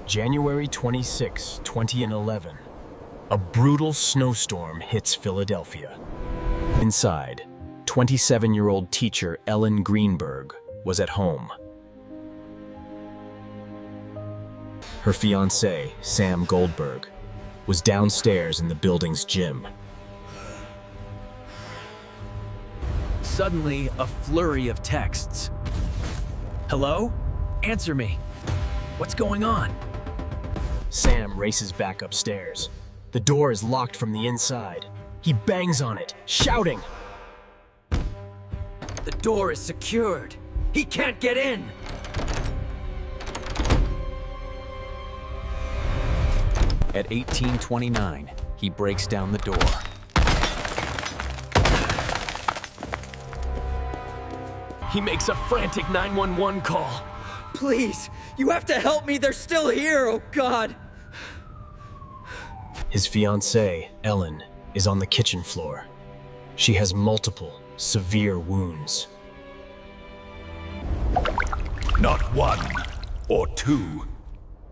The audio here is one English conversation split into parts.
January 26, 2011. A brutal snowstorm hits Philadelphia. Inside, 27-year-old teacher Ellen Greenberg was at home. Her fiancé, Sam Goldberg, was downstairs in the building's gym. Suddenly, a flurry of texts. Hello? Answer me. What's going on? Sam races back upstairs. The door is locked from the inside. He bangs on it, shouting. The door is secured. He can't get in. At 18:29, he breaks down the door. He makes a frantic 911 call. Please, you have to help me. They're still here, oh God. His fiancée, Ellen, is on the kitchen floor. She has multiple, severe wounds. Not one or two,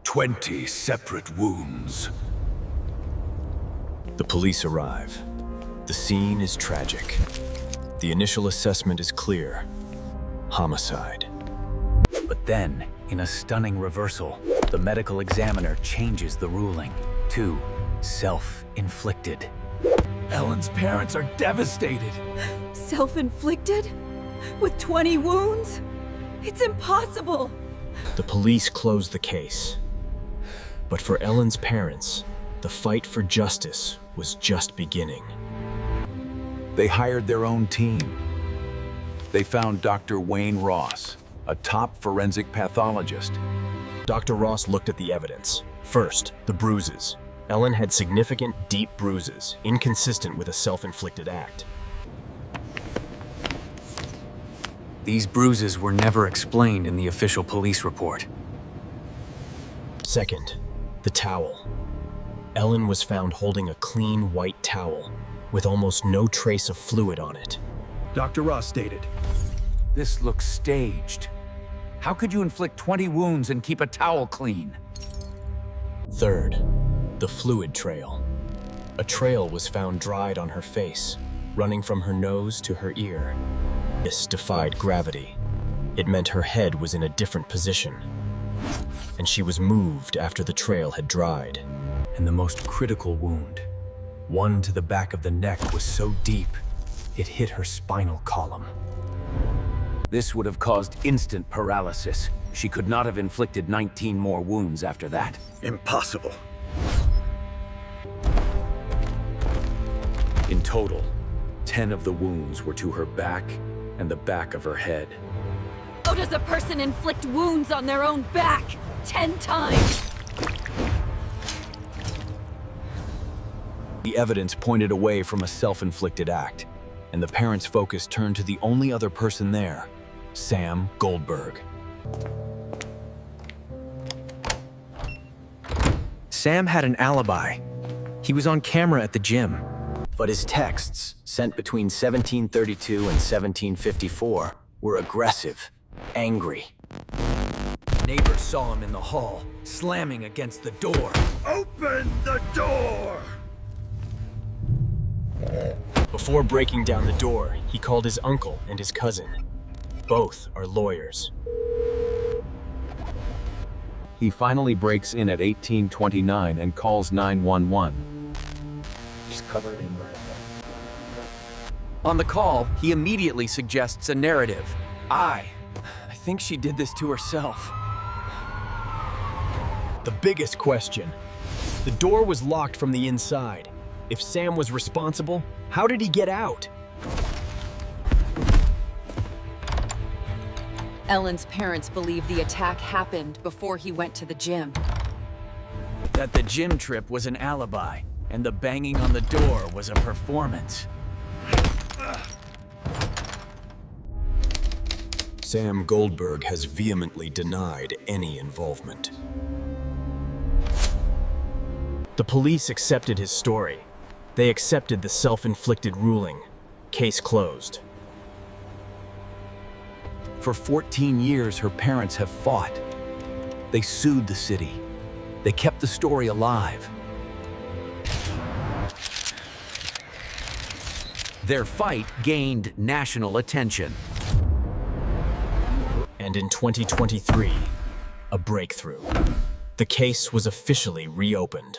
20 separate wounds. The police arrive. The scene is tragic. The initial assessment is clear. Homicide. But then, in a stunning reversal, the medical examiner changes the ruling to self-inflicted. Ellen's parents are devastated. Self-inflicted? With 20 wounds? It's impossible! The police close the case. But for Ellen's parents, the fight for justice was just beginning. They hired their own team. They found Dr. Wayne Ross, a top forensic pathologist. Dr. Ross looked at the evidence. First, the bruises. Ellen had significant, deep bruises, inconsistent with a self-inflicted act. These bruises were never explained in the official police report. Second, the towel. Ellen was found holding a clean white towel with almost no trace of fluid on it. Dr. Ross stated, This looks staged. How could you inflict 20 wounds and keep a towel clean? Third, the fluid trail. A trail was found dried on her face, running from her nose to her ear. This defied gravity. It meant her head was in a different position, and she was moved after the trail had dried. And the most critical wound, one to the back of the neck, was so deep, it hit her spinal column. This would have caused instant paralysis. She could not have inflicted 19 more wounds after that. impossible. In total, 10 of the wounds were to her back and the back of her head. How does a person inflict wounds on their own back 10 times? The evidence pointed away from a self-inflicted act, and the parents' focus turned to the only other person there, Sam Goldberg. Sam had an alibi. He was on camera at the gym. But his texts, sent between 1732 and 1754, were aggressive, angry. Neighbors saw him in the hall, slamming against the door. Open the door! Before breaking down the door, he called his uncle and his cousin. Both are lawyers. He finally breaks in at 18:29 and calls 911. She's covered in red. On the call, he immediately suggests a narrative. I think she did this to herself. The biggest question. The door was locked from the inside. If Sam was responsible, how did he get out? Ellen's parents believe the attack happened before he went to the gym. That the gym trip was an alibi, and the banging on the door was a performance. Sam Goldberg has vehemently denied any involvement. The police accepted his story. They accepted the self-inflicted ruling. Case closed. For 14 years, her parents have fought. They sued the city. They kept the story alive. Their fight gained national attention. And in 2023, a breakthrough. The case was officially reopened.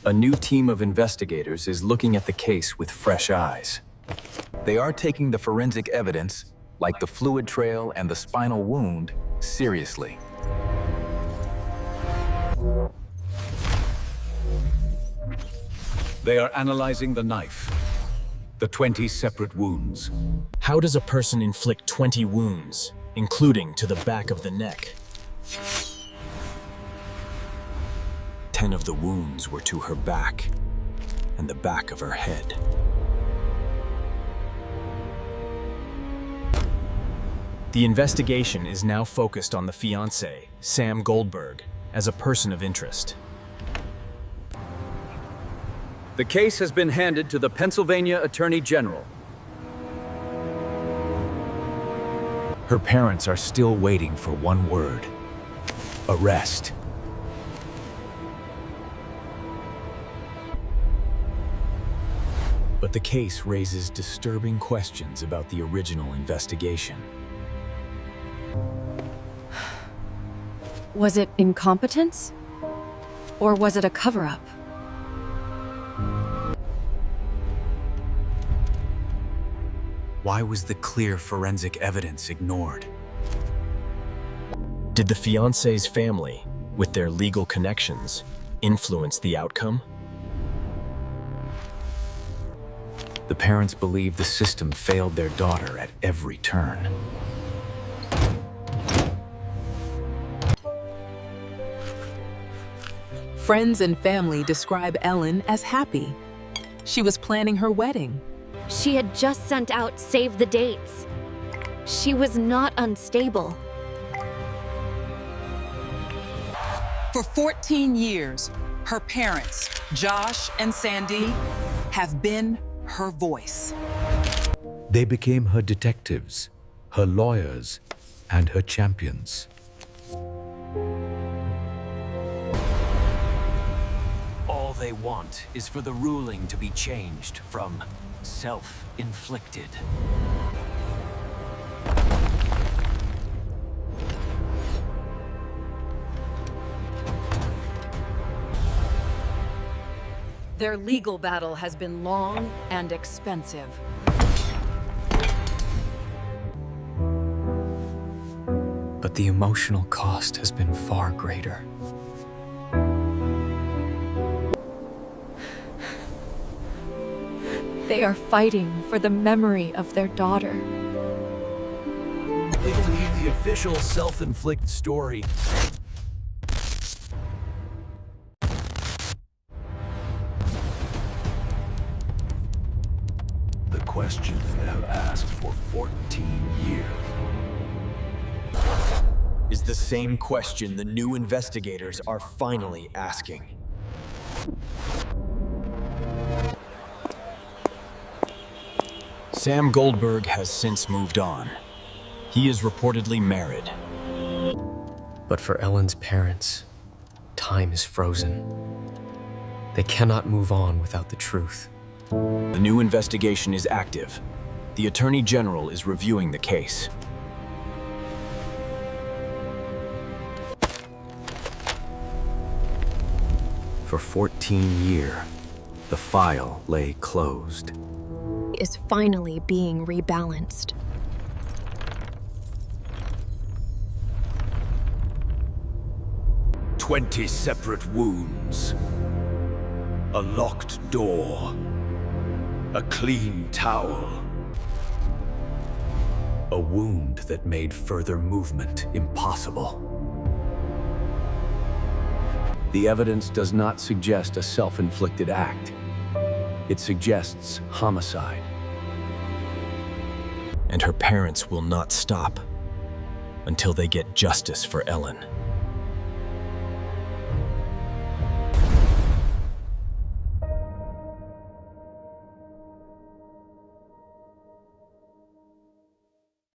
A new team of investigators is looking at the case with fresh eyes. They are taking the forensic evidence, like the fluid trail and the spinal wound, seriously. They are analyzing the knife, the 20 separate wounds. How does a person inflict 20 wounds, including to the back of the neck? 10 of the wounds were to her back and the back of her head. The investigation is now focused on the fiancé, Sam Goldberg, as a person of interest. The case has been handed to the Pennsylvania Attorney General. Her parents are still waiting for one word: arrest. But the case raises disturbing questions about the original investigation. Was it incompetence? Or was it a cover-up? Why was the clear forensic evidence ignored? Did the fiancé's family, with their legal connections, influence the outcome? The parents believe the system failed their daughter at every turn. Friends and family describe Ellen as happy. She was planning her wedding. She had just sent out save the dates. She was not unstable. For 14 years, her parents, Josh and Sandy, have been her voice. They became her detectives, her lawyers, and her champions. All they want is for the ruling to be changed from self-inflicted. Their legal battle has been long and expensive. But the emotional cost has been far greater. They are fighting for the memory of their daughter. We believe the official self-inflict story. The question they have asked for 14 years. Is the same question the new investigators are finally asking. Sam Goldberg has since moved on. He is reportedly married. But for Ellen's parents, time is frozen. They cannot move on without the truth. The new investigation is active. The Attorney General is reviewing the case. For 14 years, the file lay closed. Is finally being rebalanced. "20 separate wounds. A locked door. A clean towel. A wound that made further movement impossible. The evidence does not suggest a self-inflicted act. It suggests homicide. And her parents will not stop until they get justice for Ellen.